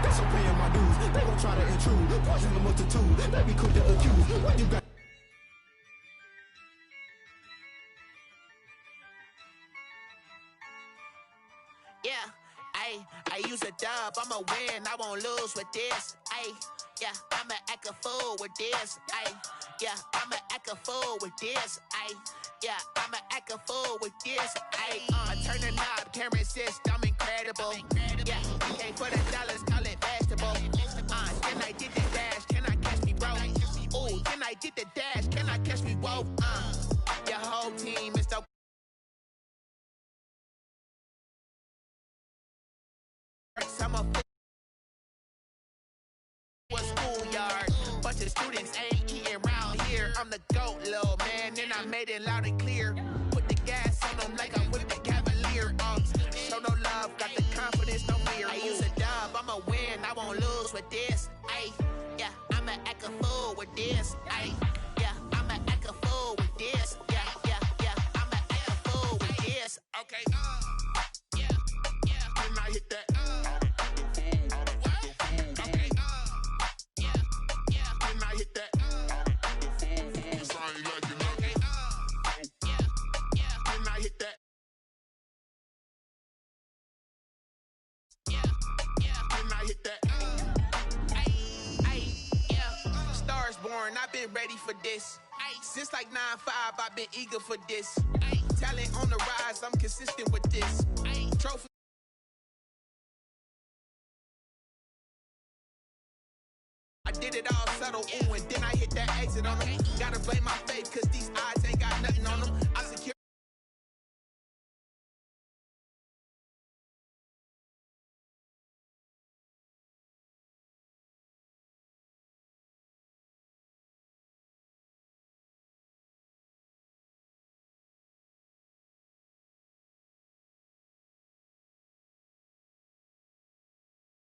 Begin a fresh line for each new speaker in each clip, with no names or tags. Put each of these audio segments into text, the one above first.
That's what paying my dues. They gon' try to intrude, poison the multitude. Let me cook the accused. What you got?
Yeah, I use a dub, I'ma win, I won't lose with this. Yeah, I'ma act a fool with this. Yeah, I'ma act a fool with this. Yeah, I'ma act a fool with this. I turn the knob, camera assist, I'm incredible. Yeah, came for the dollars, call it vegetable. Can I get the dash? Can I catch me, bro? Ooh, can I get the dash? Can I catch me, whoa? Your whole team is so. I'm a schoolyard. Bunch of students ain't eating round here. I'm the GOAT, little man, and I made it loud and clear. Put the gas on them like I'm with the Cavalier. Show no love, got the confidence, no fear. I use a dub, I'ma win, I won't lose with this. Yeah, I'ma act a fool with this. Yeah, I'ma act a fool with this. Yeah, I'ma act a fool with this. Okay, yeah, and I hit that. I've been ready for this. Since like 9-5, I've been eager for this. Talent on the rise, I'm consistent with this. Trophy. I did it all subtle, ooh, and then I hit that exit on them. Gotta blame my faith, cause these eyes ain't got nothing on them. I'm secure.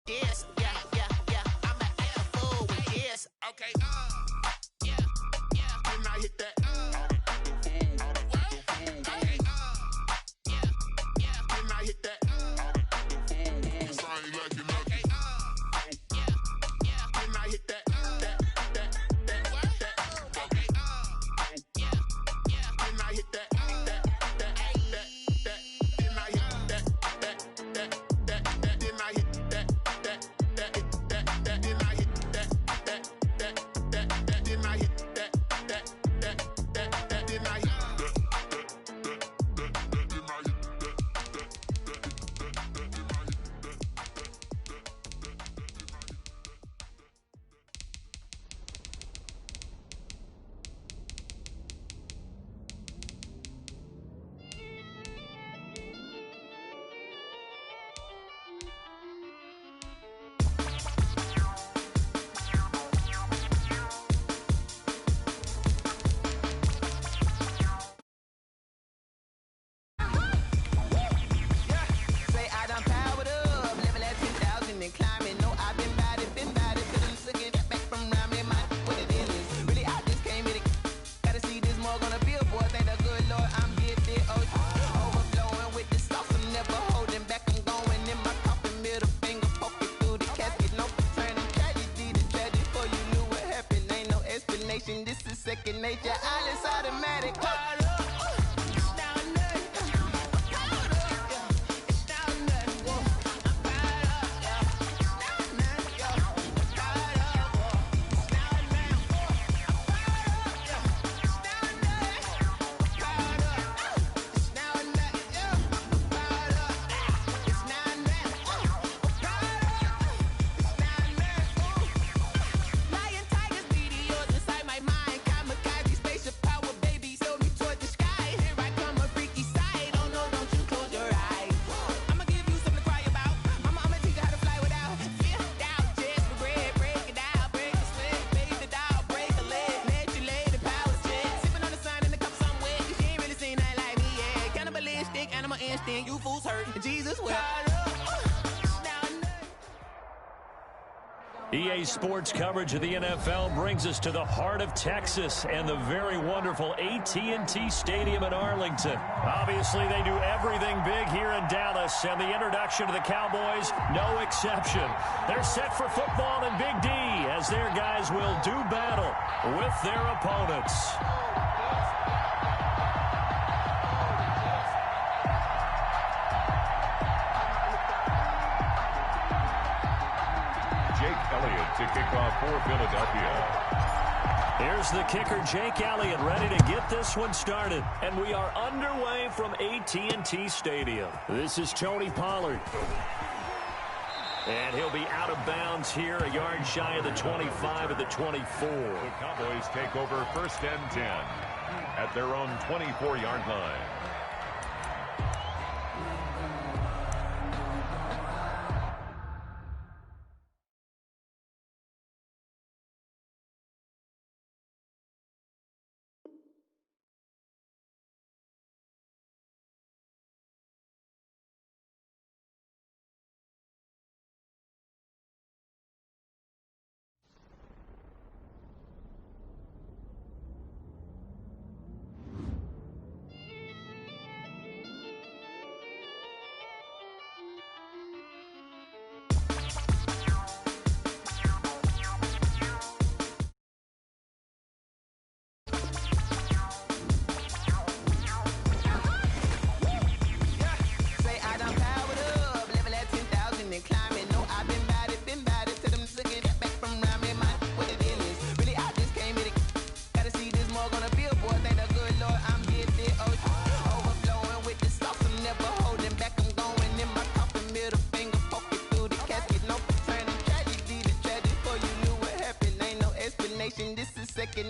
This, yeah, I'ma act a fool with this. Okay, yeah, and I hit that. Okay, yeah, and I hit that. Cause I ain't liking nothing. Yeah, and I hit that. Okay, yeah, and I hit that. This is second nature, all is automatic. You fools hurt. Jesus will.
EA Sports coverage of the NFL brings us to the heart of Texas and the very wonderful AT&T Stadium in Arlington. Obviously, they do everything big here in Dallas, and the introduction to the Cowboys, no exception. They're set for football in Big D as their guys will do battle with their opponents.
To kick off for Philadelphia.
Here's the kicker, Jake Elliott, ready to get this one started. And we are underway from AT&T Stadium. This is Tony Pollard. And he'll be out of bounds here, a yard shy of the 25 of the 24.
The Cowboys take over 1st and 10 at their own 24-yard line.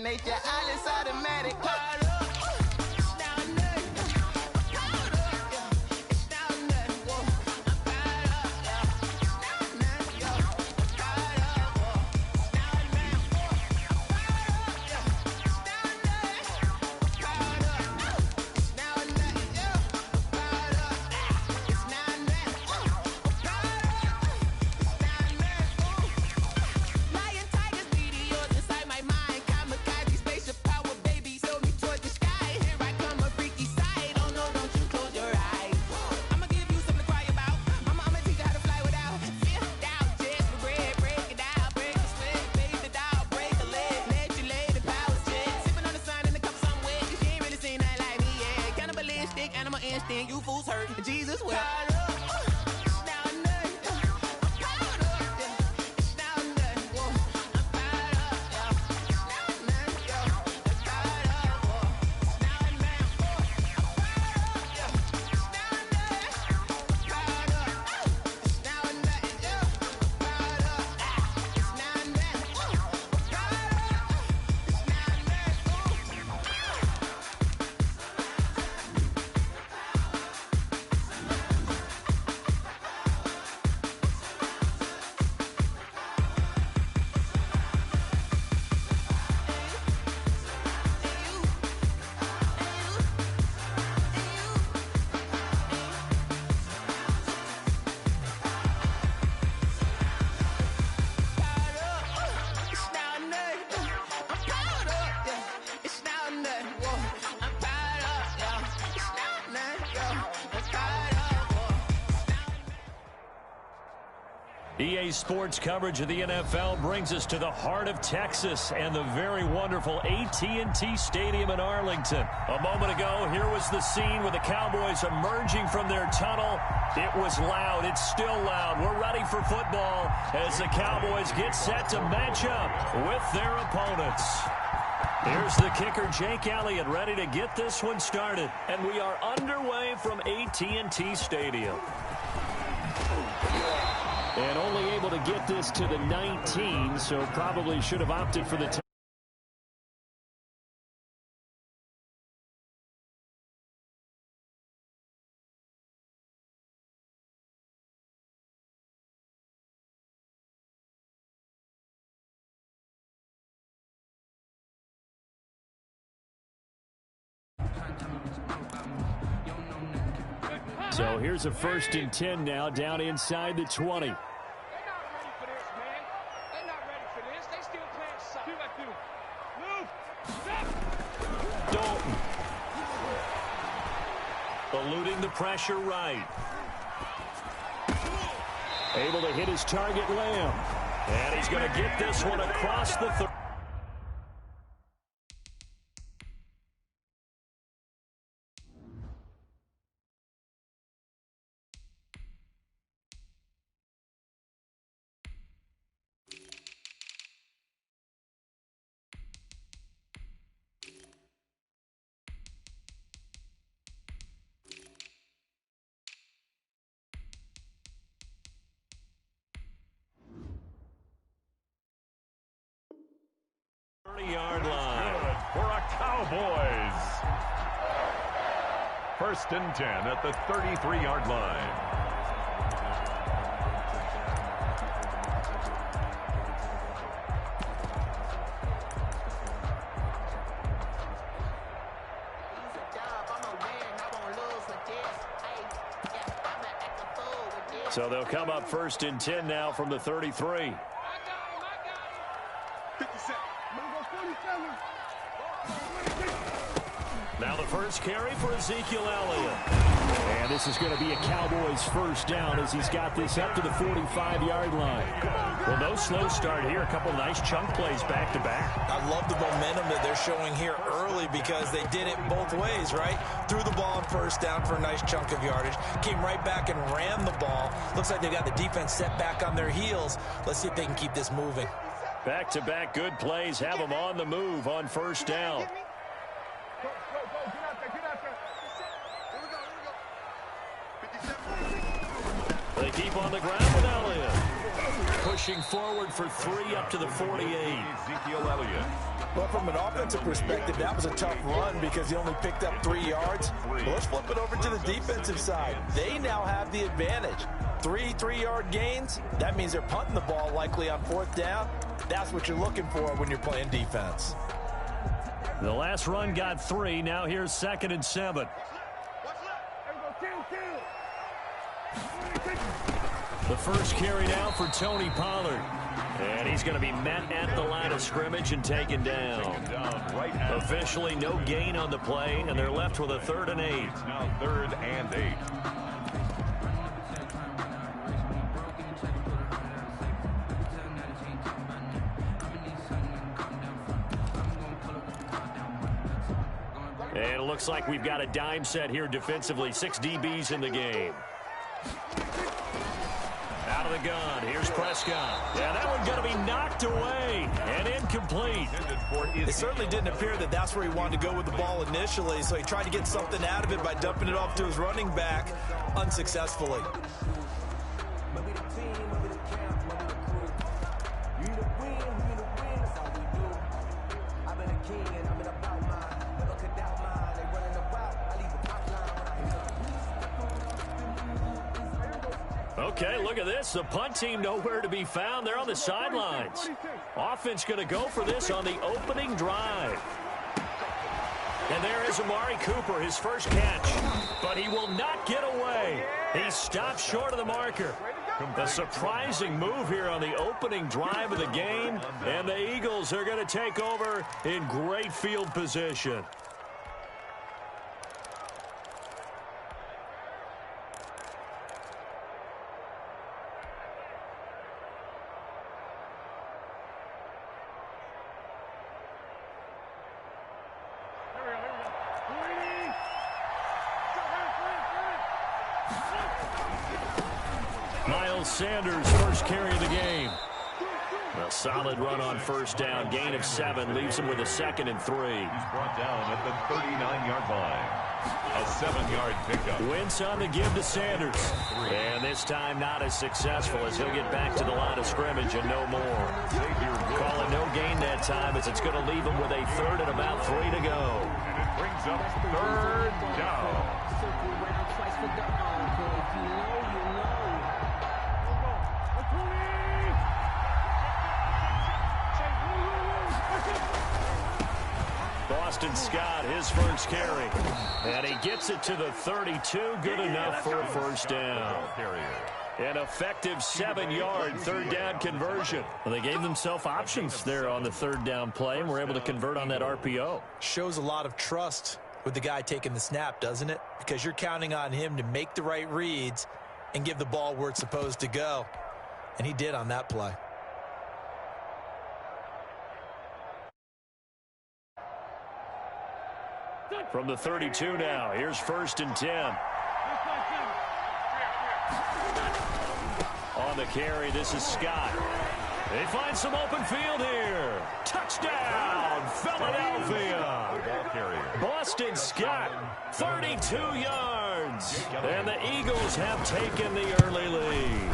Nature, all is automatic. You fools hurt. Jesus will.
EA Sports coverage of the NFL brings us to the heart of Texas and the very wonderful AT&T Stadium in Arlington. A moment ago, here was the scene with the Cowboys emerging from their tunnel. It was loud. It's still loud. We're ready for football as the Cowboys get set to match up with their opponents. Here's the kicker, Jake Elliott, ready to get this one started. And we are underway from AT&T Stadium. And only able to get this to the 19, so probably should have opted for the 10. So here's a 1st and 10 now, down inside the 20. Eluding the pressure right. Able to hit his target, Lamb. And he's going to get this one across the 30. Yard line.
Good for our Cowboys. 1st and 10 at the 33-yard line.
So they'll come up 1st and 10 now from the 33. Now the first carry for Ezekiel Elliott. And this is going to be a Cowboys first down as he's got this up to the 45-yard line. Well, no slow start here. A couple nice chunk plays back-to-back.
I love the momentum that they're showing here early because they did it both ways, right? Threw the ball on 1st down for a nice chunk of yardage. Came right back and ran the ball. Looks like they got the defense set back on their heels. Let's see if they can keep this moving.
Back-to-back good plays have them on the move on 1st down. They keep on the ground with Elliott. Pushing forward for 3 up to the 48.
Ezekiel Elliott.
Well, from an offensive perspective, that was a tough run because he only picked up 3 yards. But let's flip it over to the defensive side. They now have the advantage. 3 3-yard gains. That means they're punting the ball likely on 4th down. That's what you're looking for when you're playing defense.
The last run got 3. Now here's 2nd and 7. The first carry now for Tony Pollard. And he's going to be met at the line of scrimmage and taken down. Officially no gain on the play, and they're left with a 3rd and 8.
It's now 3rd and 8.
And it looks like we've got a dime set here defensively. 6 DBs in the game. Out of the gun. Here's Prescott. Yeah, that one's going to be knocked away and incomplete.
It certainly didn't appear that that's where he wanted to go with the ball initially, so he tried to get something out of it by dumping it off to his running back unsuccessfully.
Okay, look at this. The punt team nowhere to be found. They're on the sidelines. Offense going to go for this on the opening drive. And there is Amari Cooper, his first catch. But he will not get away. He stopped short of the marker. A surprising move here on the opening drive of the game. And the Eagles are going to take over in great field position. Sanders, first carry of the game. A solid run on 1st down. Gain of 7 leaves him with a 2nd and 3.
He's brought down at the 39-yard line. A 7-yard pickup.
Wentz on the give to Sanders. And this time not as successful as he'll get back to the line of scrimmage and no more. Call it no gain that time as it's going to leave him with a 3rd and about 3 to go.
And it brings up 3rd down.
Boston Scott, his first carry. And he gets it to the 32. Good enough for a 1st down. An effective 7-yard 3rd down conversion. Well, they gave themselves options there on the 3rd down play and were able to convert on that RPO.
Shows a lot of trust with the guy taking the snap, doesn't it? Because you're counting on him to make the right reads and give the ball where it's supposed to go. And he did on that play.
From the 32 now, here's 1st and 10. On the carry, this is Scott. They find some open field here. Touchdown, Philadelphia. Boston Scott, 32 yards. And the Eagles have taken the early lead.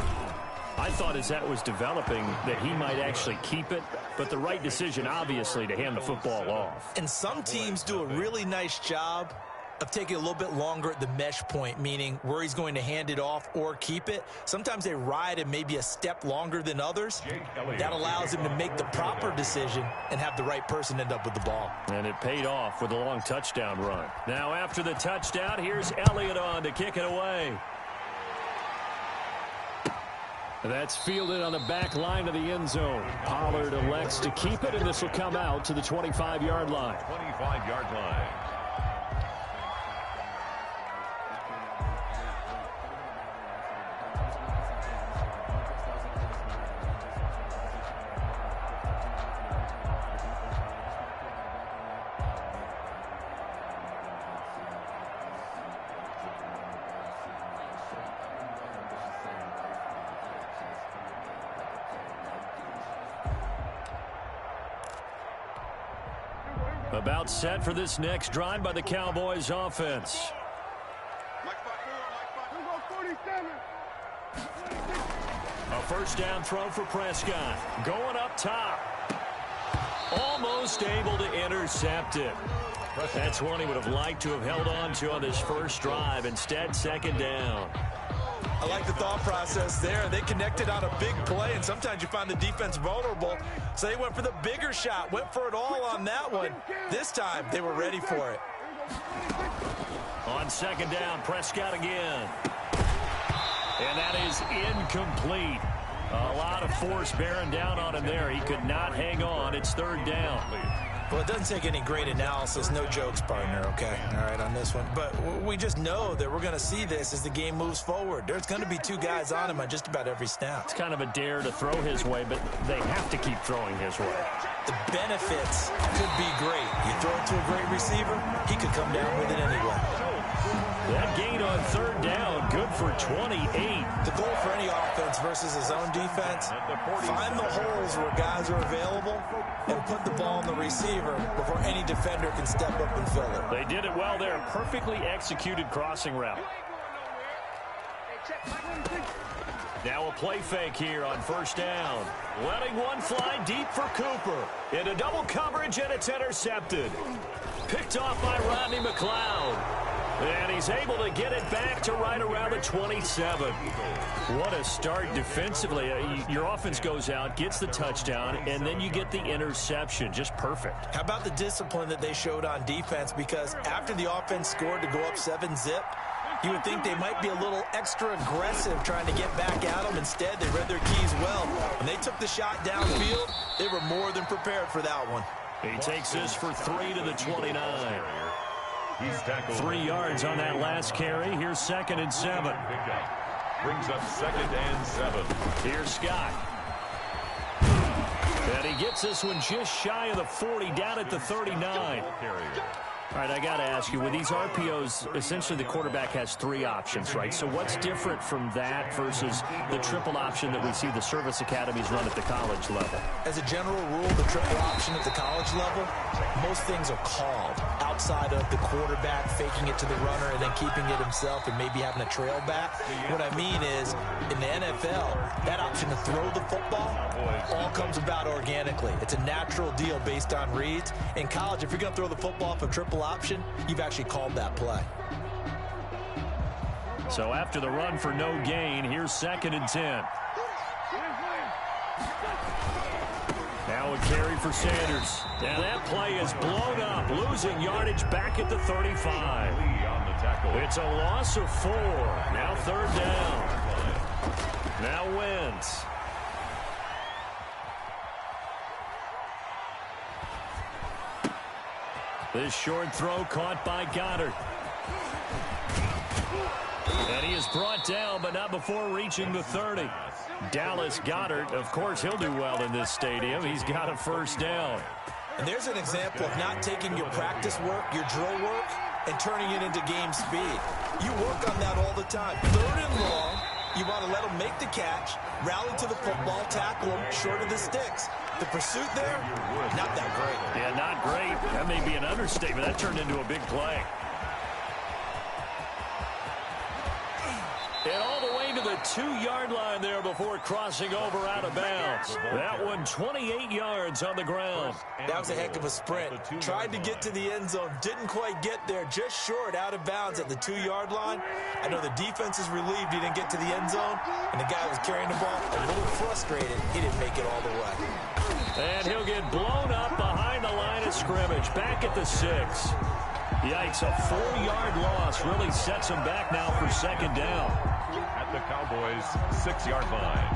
I thought as that was developing that he might actually keep it, but the right decision, obviously, to hand the football off.
And some teams do a really nice job of taking a little bit longer at the mesh point, meaning where he's going to hand it off or keep it. Sometimes they ride him maybe a step longer than others. That allows him to make the proper decision and have the right person end up with the ball.
And it paid off with a long touchdown run. Now after the touchdown, here's Elliott on to kick it away. That's fielded on the back line of the end zone. Pollard elects to keep it, and this will come out to the 25-yard line.
25-yard line.
About set for this next drive by the Cowboys offense. A first down throw for Prescott. Going up top. Almost able to intercept it. That's one he would have liked to have held on to on this first drive. Instead, 2nd down.
I like the thought process there. They connected on a big play, and sometimes you find the defense vulnerable. So they went for the bigger shot, went for it all on that one. This time, they were ready for it.
On 2nd down, Prescott again. And that is incomplete. A lot of force bearing down on him there. He could not hang on. It's 3rd down.
Well, it doesn't take any great analysis. No jokes, partner, okay? All right, on this one. But we just know that we're going to see this as the game moves forward. There's going to be 2 guys on him on just about every snap.
It's kind of a dare to throw his way, but they have to keep throwing his way.
The benefits could be great. You throw it to a great receiver, he could come down with it anyway.
That gain on 3rd down, good for 28.
The goal for any offense versus his own defense, find the holes where guys are available and put the ball on the receiver before any defender can step up and fill it.
They did it well there. Perfectly executed crossing route. Now a play fake here on 1st down. Letting one fly deep for Cooper. Into double coverage, and it's intercepted. Picked off by Rodney McLeod. And he's able to get it back to right around the 27. What a start defensively. Your offense goes out, gets the touchdown, and then you get the interception. Just perfect.
How about the discipline that they showed on defense? Because after the offense scored to go up 7-zip, you would think they might be a little extra aggressive trying to get back at them. Instead, they read their keys well. When they took the shot downfield, they were more than prepared for that one.
He takes this for 3 to the 29.
He's tackled
3 yards on that last carry. Here's 2nd and 7.
Brings up 2nd and 7.
Here's Scott. And he gets this one just shy of the 40, down at the 39. All right, I got to ask you, with these RPOs, essentially the quarterback has 3 options, right? So what's different from that versus the triple option that we see the service academies run at the college level?
As a general rule, the triple option at the college level, most things are called outside of the quarterback faking it to the runner and then keeping it himself and maybe having a trail back. What I mean is, in the NFL, that option to throw the football all comes about organically. It's a natural deal based on reads. In college, if you're going to throw the football off a triple option, you've actually called that play.
So after the run for no gain, here's 2nd and 10. Now a carry for Sanders. And that play is blown up, losing yardage back at the 35. It's a loss of 4. Now 3rd down. Now Wentz. This short throw caught by Goddard. And he is brought down, but not before reaching the 30. Dallas Goedert, of course, he'll do well in this stadium. He's got a first down.
And there's an example of not taking your practice work, your drill work, and turning it into game speed. You work on that all the time. 3rd and long, you want to let them make the catch, rally to the football, tackle them short of the sticks. The pursuit there, not that great.
Yeah, not great. That may be an understatement. That turned into a big play. And all the way to the 2-yard line there before crossing over out of bounds. That one 28 yards on the ground.
That was a heck of a sprint. Tried to get to the end zone, didn't quite get there, just short out of bounds at the 2-yard line. I know the defense is relieved he didn't get to the end zone, and the guy who was carrying the ball a little frustrated. He didn't make it all the way.
And he'll get blown up behind the line of scrimmage, back at the 6. Yikes, a 4-yard loss really sets him back now for 2nd down.
At the Cowboys' 6-yard line.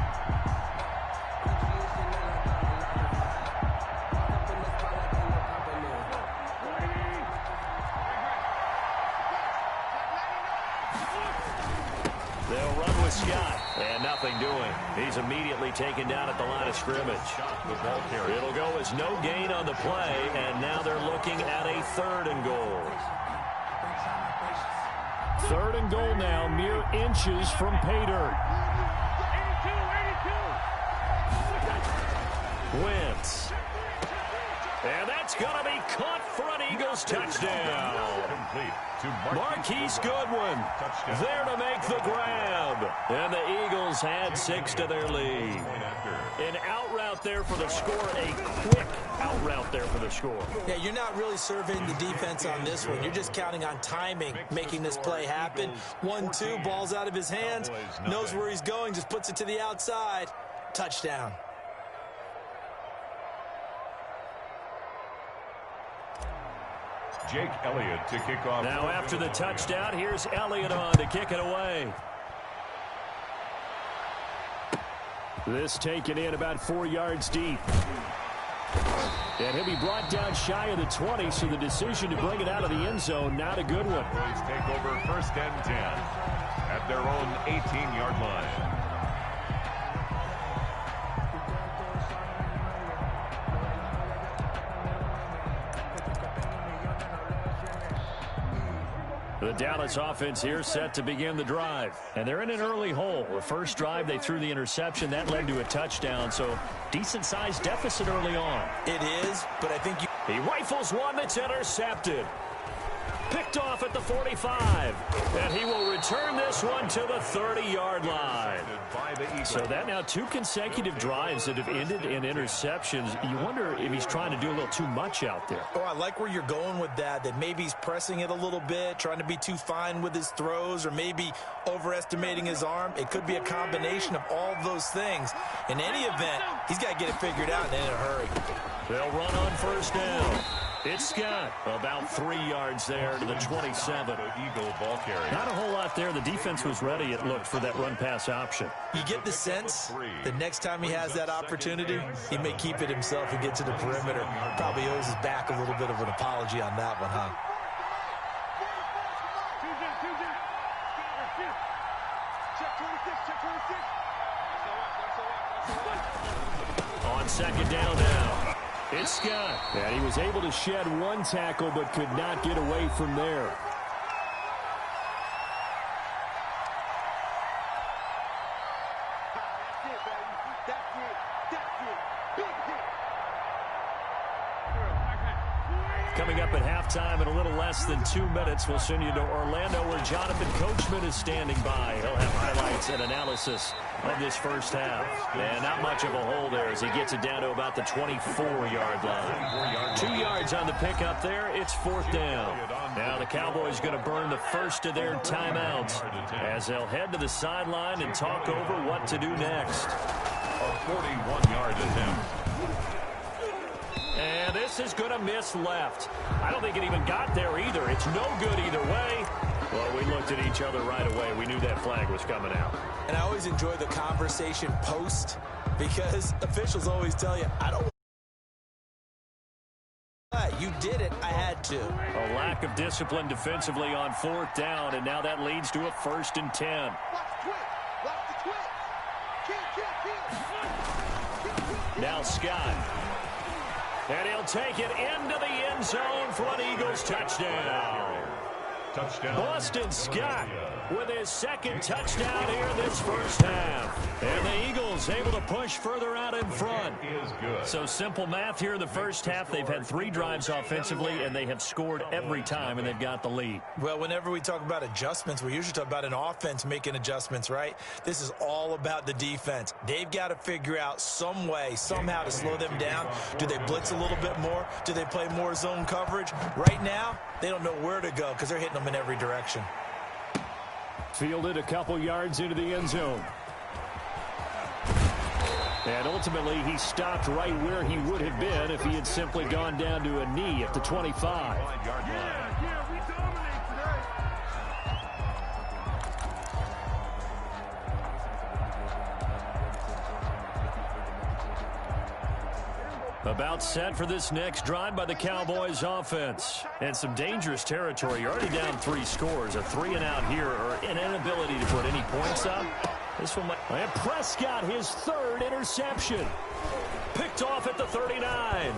They'll run with Scott, and nothing doing. He's immediately taken down at the line of scrimmage. It'll go as no gain on the play, and now they're looking at a 3rd and goal. 3rd and goal now, mere inches from pay dirt. Wentz. And that's going to be caught for an Eagles touchdown. Marquise Goodwin there to make the grab. And the Eagles had 6 to their lead. An out route there for the score, a quick out route there for the score.
Yeah, you're not really surveying the defense on this one. You're just counting on timing, making this play happen. 1-2, ball's out of his hands, knows where he's going, just puts it to the outside. Touchdown.
Jake Elliott to kick off.
Now after the touchdown, here's Elliott on to kick it away. This taken in about 4 yards deep. And he'll be brought down shy of the 20, so the decision to bring it out of the end zone, not a good one.
Boys take over 1st and 10 at their own 18-yard line.
The Dallas offense here set to begin the drive. And they're in an early hole. The first drive, they threw the interception. That led to a touchdown, so decent-sized deficit early on.
It is, but I think
He rifles one that's intercepted. Picked off at the 45. And he will return this one to the 30-yard line. So that now 2 consecutive drives that have ended in interceptions. You wonder if he's trying to do a little too much out there.
Oh, I like where you're going with that maybe he's pressing it a little bit, trying to be too fine with his throws, or maybe overestimating his arm. It could be a combination of all of those things. In any event, he's got to get it figured out and in a hurry.
They'll run on 1st down. It's Scott, about 3 yards there to the 27.
Eagle ball carrier.
Not a whole lot there. The defense was ready, it looked, for that run-pass option.
You get the sense the next time he has that opportunity, he may keep it himself and get to the perimeter. Probably owes his back a little bit of an apology on that one, huh?
On 2nd down now. It's Scott. And he was able to shed 1 tackle but could not get away from there. Coming up at halftime in a little less than 2 minutes, we'll send you to Orlando where Jonathan Coachman is standing by. He'll have highlights and analysis of this first half. And not much of a hole there as he gets it down to about the 24-yard line. 2 yards on the pickup there. It's 4th down. Now the Cowboys going to burn the first of their timeouts as they'll head to the sideline and talk over what to do next.
A 41-yard attempt.
And this is going to miss left. I don't think it even got there either. It's no good either way. Well, we looked at each other right away. We knew that flag was coming out.
And I always enjoy the conversation post because officials always tell you, I don't. You did it. I had too.
A lack of discipline defensively on 4th down, and now that leads to a 1st and 10. Now Scott. And he'll take it into the end zone for an Eagles touchdown. Boston Scott with his 2nd touchdown here this first half. And the Eagles able to push further out in front. So simple math here in the first half. They've had 3 drives offensively, and they have scored every time, and they've got the lead.
Well, whenever we talk about adjustments, we usually talk about an offense making adjustments, right? This is all about the defense. They've got to figure out some way, somehow to slow them down. Do they blitz a little bit more? Do they play more zone coverage? Right now, they don't know where to go because they're hitting them in every direction.
Fielded a couple yards into the end zone. And ultimately, he stopped right where he would have been if he had simply gone down to a knee at the 25. About set for this next drive by the Cowboys offense. And some dangerous territory. You're already down 3 scores. A 3-and-out here, or an inability to put any points up. This one might... And Prescott, his 3rd interception. Picked off at the 39.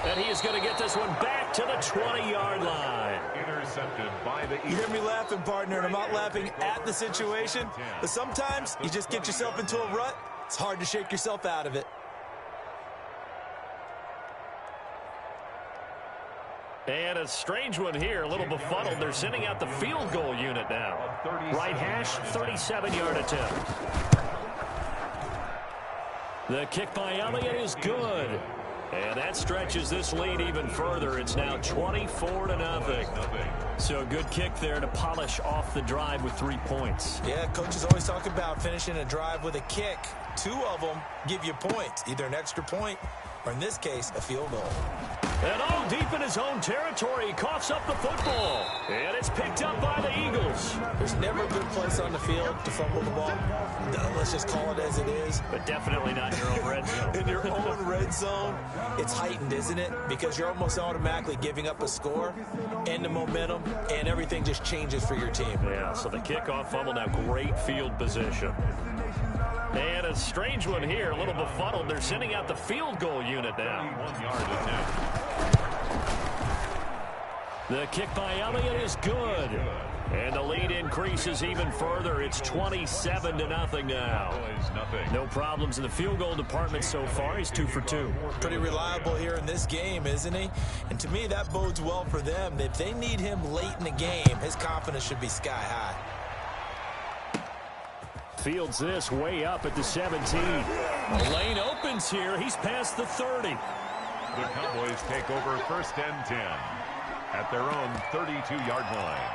And he is going to get this one back to the 20-yard line.
Intercepted by the Eagles.
You hear me laughing, partner, and I'm not laughing at the situation. But sometimes you just get yourself into a rut. It's hard to shake yourself out of it.
And a strange one here, a little befuddled. They're sending out the field goal unit now. Right hash, 37-yard attempt. The kick by Elliott is good. And that stretches this lead even further. It's now 24-0. So a good kick there to polish off the drive with 3 points.
Yeah, coaches always talk about finishing a drive with a kick. 2 of them give you points, either an extra point or, in this case, a field goal.
And all deep in his own territory, he coughs up the football. And it's picked up by the Eagles.
There's never a good place on the field to fumble the ball. Let's just call it as it is.
But definitely not in your own red zone.
In your own red zone, it's heightened, isn't it? Because you're almost automatically giving up a score and the momentum, and everything just changes for your team.
Yeah, so the kickoff fumble, now great field position. And a strange one here, a little befuddled. They're sending out the field goal unit now.
1-yard attempt.
The kick by Elliott is good. And the lead increases even further. It's 27-0 now. No problems in the field goal department so far. He's 2 for 2.
Pretty reliable here in this game, isn't he? And to me, that bodes well for them. If they need him late in the game, his confidence should be sky high.
Fields this way up at the 17. The lane opens here. He's past the 30.
The Cowboys take over 1st and 10 at their own 32-yard line.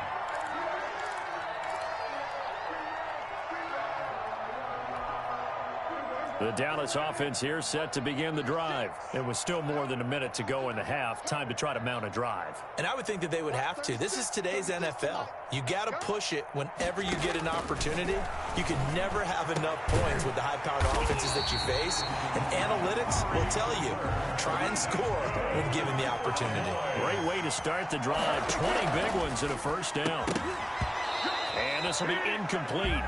The Dallas offense here set to begin the drive. It was still more than a minute to go in the half. Time to try to mount a drive.
And I would think that they would have to. This is today's NFL. You got to push it whenever you get an opportunity. You can never have enough points with the high-powered offenses that you face. And analytics will tell you, try and score when given the opportunity.
Great way to start the drive. 20 big ones and a first down. And this will be incomplete.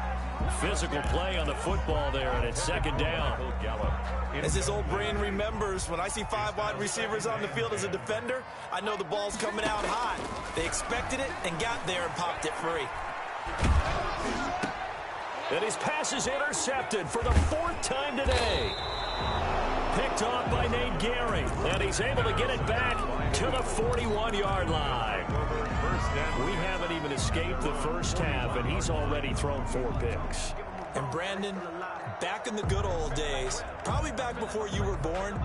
Physical play on the football there, and it's 2nd down.
As his old brain remembers, when I see 5 wide receivers on the field as a defender, I know the ball's coming out hot. They expected it and got there and popped it free.
And his pass is intercepted for the 4th time today. Picked off by Nate Gehring, and he's able to get it back to the 41-yard line. We haven't even escaped the first half, and he's already thrown 4 picks.
And Brandon, back in the good old days, probably back before you were born,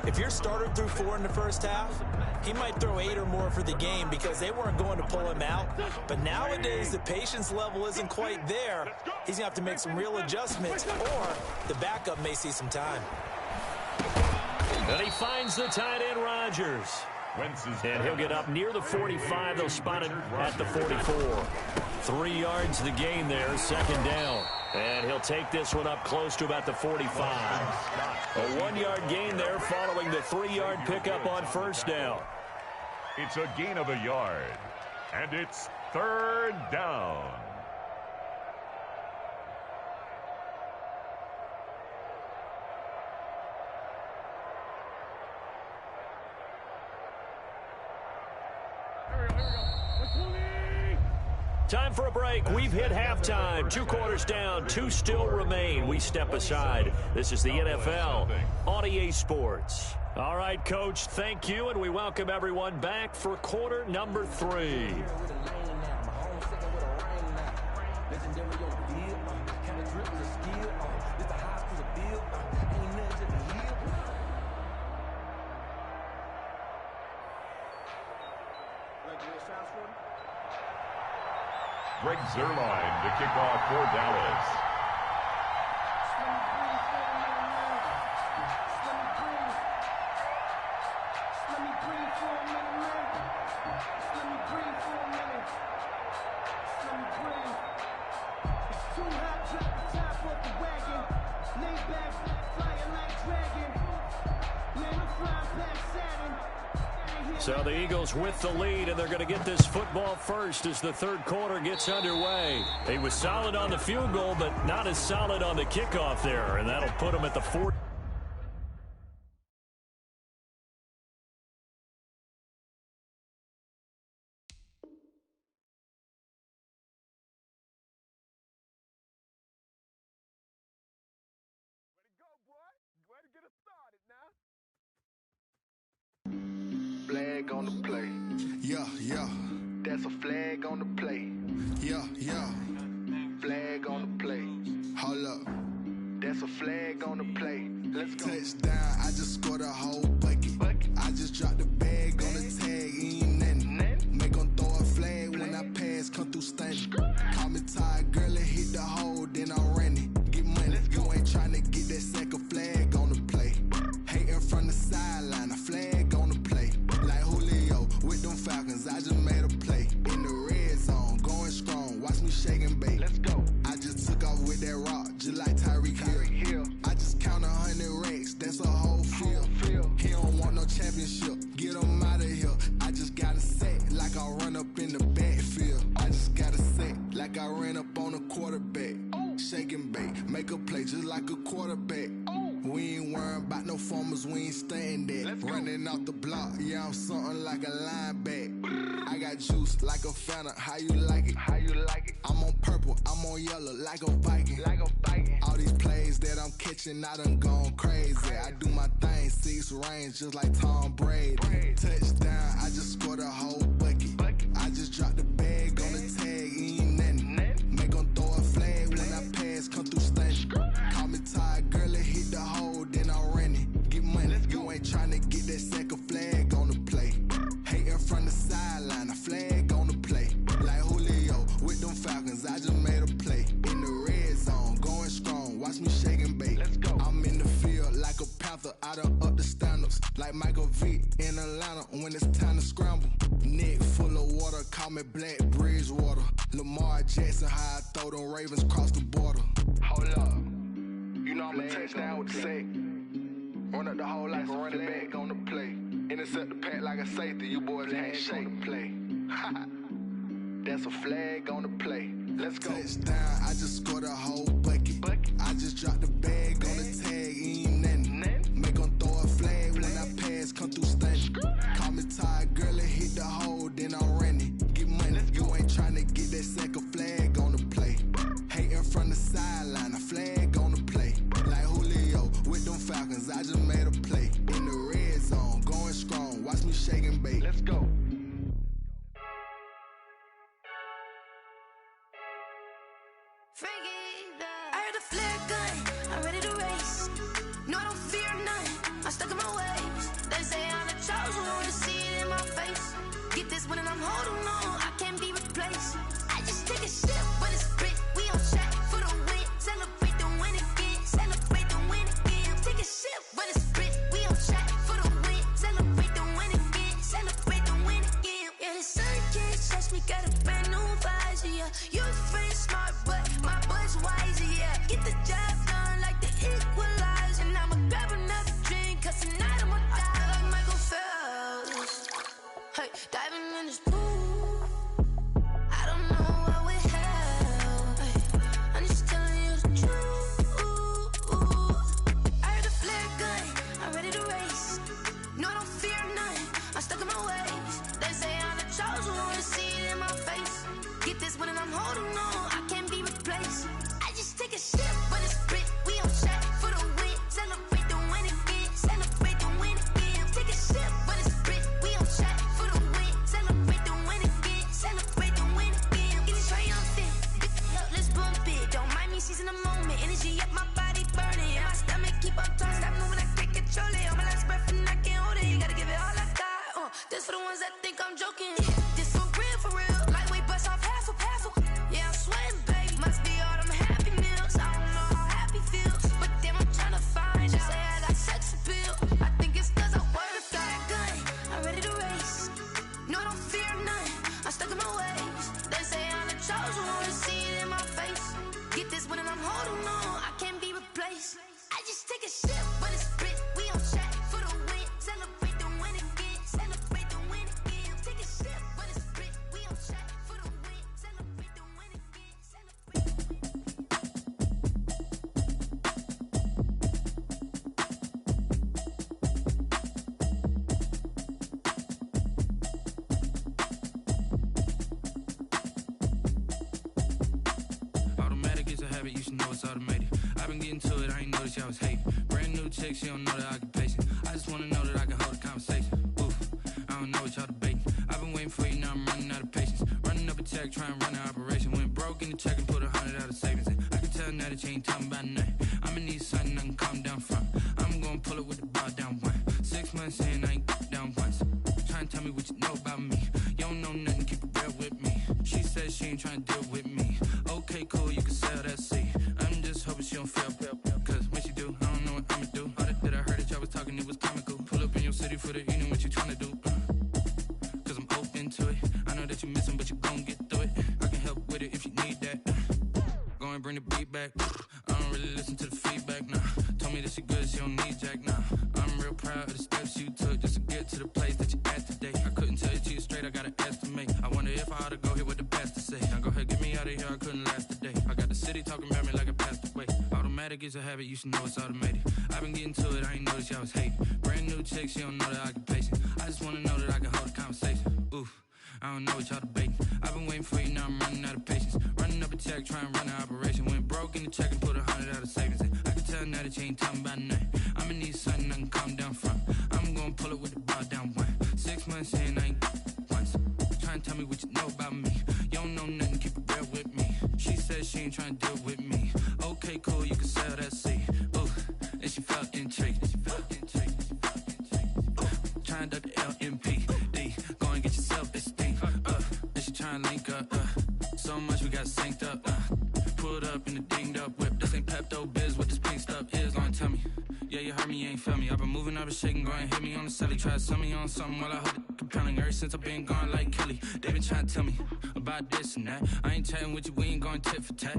if your starter threw 4 in the first half, he might throw 8 or more for the game because they weren't going to pull him out. But nowadays, the patience level isn't quite there. He's going to have to make some real adjustments, or the backup may see some time.
And he finds the tight end, Rodgers. And he'll get up near the 45. They'll spot it at the 44. 3 yards the gain there, 2nd down. And he'll take this one up close to about the 45. A 1-yard gain there following the 3-yard pickup on 1st down.
It's a gain of a yard. And it's third down.
Time for a break. We've hit halftime. 2 quarters down. 2 still remain. We step aside. This is the NFL on EA Sports. All right, Coach, thank you, and we welcome everyone back for quarter number 3.
Greg Zuerlein to kick off for Dallas.
So the Eagles with the lead, and they're going to get this football first as the third quarter gets underway. He was solid on the field goal, but not as solid on the kickoff there, and that'll put him at the 4.
Flag on the play.
Yeah, yeah.
That's a flag on the play.
Yeah, yeah.
Flag on the play.
Hold up.
That's a flag on the play. Let's go.
Touchdown, I just scored a whole bucket. I just dropped the bag on the tag, ain't nothing. Make them throw a flag when I pass, come through stunning. Call me tired, girl, and hit the hole, then I'm running. Get money, you ain't trying to get that second flag on the play. Hating from the sideline, a flag on the play. Like Julio with them Falcons, I just made a play. In the red zone, going strong, watch me shake and bake.
Let's go.
I just took off with that rock, just like Tyreek Hill. I just count 100 racks, that's a whole field. He don't want no championship, get him out of here. I just got a set, like I run up in the backfield. I just got a set, like I ran up on a quarterback. Shake and bake, make a play just like a quarterback. We ain't worrying about no formers, we ain't staying there. Running off the block, yeah, I'm something like a linebacker. I got juice like a Fanta, how you like it?
How you like it?
I'm on purple, I'm on yellow, like a Viking.
Like a Viking.
All these plays that I'm catching, I done gone crazy. I do my thing, 6 range, just like Tom Brady. Touchdown, I just scored a whole bucket. I just dropped the bag on the tag, ain't nothing. Make them throw a flag when I pass, come through stunning. Call me tired, girl, and hit the hole, then I'm running. Get money, you ain't trying to get that second flag on the play. Hating from the sideline, a flag on the play. Like Julio with them Falcons, I just made a play. In the red zone, going strong, watch me shake and bake.
Let's go.
I'm in the field like a Panther, I done up the standards. Like Michael Vick in Atlanta when it's time to scramble. Neck full of water, call me Black Bridgewater. Lamar Jackson, how I throw them Ravens cross the border.
Hold up. You know I'm a touchdown with the sack. Run up the whole like a running back on the play. Intercept the pack like a safety. You boys ain't shake the play. That's a flag on the play. Let's go.
Touchdown, I just scored a whole bucket. I just dropped the bag on the tag, ain't nothing. Make them throw a flag when I pass, come through stunning. Call me tired, girl, and hit the hole, then I'm running. Get money, you ain't trying to get that second flag on the play. Hating from the sideline, a flag on the play. Like Julio with them Falcons, I just made a play. In the red zone, going strong, watch me shake and bake.
Let's go.
I heard the flare gun, I'm ready to race. No, I don't fear none, I'm stuck in my ways. They say I'm the chosen one, to see it in my face. Get this one and I'm holding on, I can't be replaced. I just take a sip, but it's spit, we on track for the win. Celebrate the win again, celebrate the win again. Take a sip, but it's spit, we on track for the win. Celebrate the win again, celebrate the win again. Yeah, the sun can't touch me, got a brand new visor, yeah. You friend smart, but my buzz wiser, yeah. Get the job done like the equalizer. And I'ma grab another drink, cause tonight I'ma die like Michael Phelps. Hey, this one and I'm holding on. I can't be replaced. I just take a sip, but it's split. We on track for the win. Celebrate the win again. Celebrate the win again. Take a sip, but it's split. We on track for the win. Celebrate the win again. Celebrate the win again. Get it triumphant. Let's bump it. Don't mind me seizing the moment. Energy up, my body burning. My stomach keep on turning. Stop moving, I can't control it. On my last breath and I can't hold it. You gotta give it all I got. This for the ones that think I'm joking. This for real, for real. Lightweight bust off half a. Yeah, I'm sweating, babe. Must be all them happy meals. I don't know how happy feels, but damn, I'm trying to find out. Say I got sex appeal. I think it's cause I work. Got a gun, I'm ready to race. No, I don't fear none. I'm stuck in my ways. They say I'm the chosen one. See it in my face. Get this one and I'm holding on. I can't be replaced. I just take a sip, but it's split. We on track for the win. Celebrate the win again. Celebrate the win again. Take a sip, but it's split. We on track for the win. Celebrate the win again.
Automatic is a habit, you should know it's automated. I've been getting to it, I ain't noticed y'all was hating. Brand new chick, she don't know the occupation. I just wanna know that I can hold a conversation. Oof, I don't know what y'all debating. I've been waiting for you, now I'm running out of patience. Running up a check, trying to run an operation. Went broke in the check and put 100 out of savings in. I can tell now that you ain't talking about nothing. I'ma need something I can calm down from. I'm gonna pull it with the bar down one. 6 months in, I ain't down once. Trying to tell me what you know about me. You don't know nothing, keep it real with me. She says she ain't trying to deal with me. Okay, cool, you can sell that seed. I'm just hoping she don't fail. Cause when she do, I don't know what I'ma do. All that I heard that y'all was talking, it was comical. Pull up in your city for the evening, what you tryna do? Cause I'm open to it. I know that you missing, but you gon' get through it. I can help with it if you need that. Go and bring the beat back. I don't really listen to the feedback, nah. Told me that she good, she don't need jack, nah. I'm real proud of the steps you took just to get to the place that you at today. I couldn't tell you to you straight, I gotta estimate. I wonder if I ought to go here with the best to say. Now go ahead, get me out of here, I couldn't last today. I got the city talking about me like I passed away. Automatic is a habit, you should know it's automated. I've been getting to it, I ain't noticed y'all was hating. Brand new chick, she don't know the occupation. I just wanna know that I can hold a conversation. Oof, I don't know what y'all debating. I've been waiting for you, now I'm running out of patience. Running up a check, trying to run an operation. Went broke in the check and put 100 out of savings in. I can tell now that you ain't talking about nothing. I'ma need something I can calm down from. I'm gonna pull it with the bar down one. 6 months in, I ain't once. Trying to tell me what you know about me. You don't know nothing, keep it real with me. She says she ain't trying to deal with me. Okay, cool, you can sell that seed. Ooh, and she felt intrigued. Trying to duck the LMPD. Go and get your self-esteem. And she trying to link up. So much we got synced up. Pulled up in the dinged up whip. This ain't Pepto-Biz, what this pink stuff is. Long tell me. Yeah, you heard me, you ain't feel me. I've been moving, I've been shaking, go and hit me on the celly. Try to sell me on something while I hold it compelling. Ever since I've been gone like Kelly, they been trying to tell me about this and that. I ain't chatting with you, we ain't going tit for tat.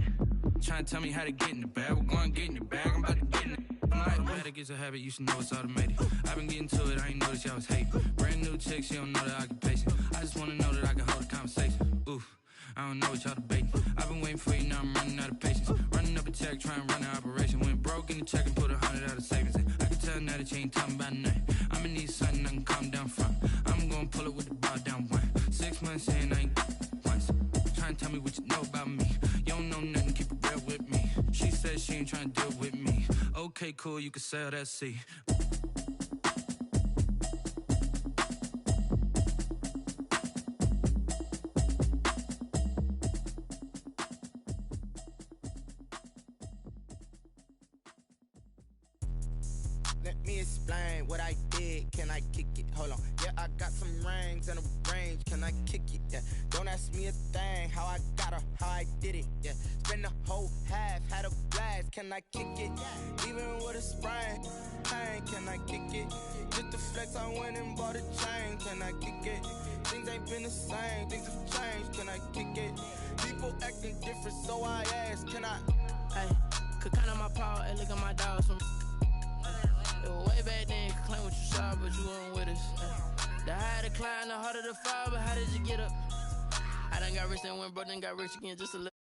Trying to tell me how to get in the bag. We're going to get in the bag, I'm about to get in it. Automatic is a habit, you should know it's automated. I've been getting to it, I ain't noticed y'all was hating. Brand new chick, she don't know the occupation. I just wanna know that I can hold a conversation. Oof, I don't know what y'all debating. I've been waiting for you, now I'm running out of patience. Running up a check, trying to run an operation. Went broke in the check and put 100 out of savings in. I can tell now that you ain't talking about nothing. I'ma need something I can calm down from. I'm gonna pull it with the bar down one. 6 months in, I ain't once. Trying to tell me what you know about me. You don't know nothing, keep it real with me. She says she ain't trying to deal with me. Okay, cool, you can sell that seed.
Let me explain what I did. Can I kick it? Hold on. Yeah, I got some rings and a range. Can I kick it? Yeah. Don't ask me a thing. How I got her, how I did it. Yeah. Spend the whole half, had a blast. Can I kick it? Even with a sprain. Pain, can I kick it? Just to flex, I went and bought a chain. Can I kick it? Things ain't been the same. Things have changed. Can I kick it? People acting different, so I ask. Can I?
Hey, could count on my power and look at my dogs from. It was way back then, could claim what you saw, but you weren't with us. The higher the climb, the harder the fall, but how did you get up? I done got rich and went broke, then got rich again, just a little.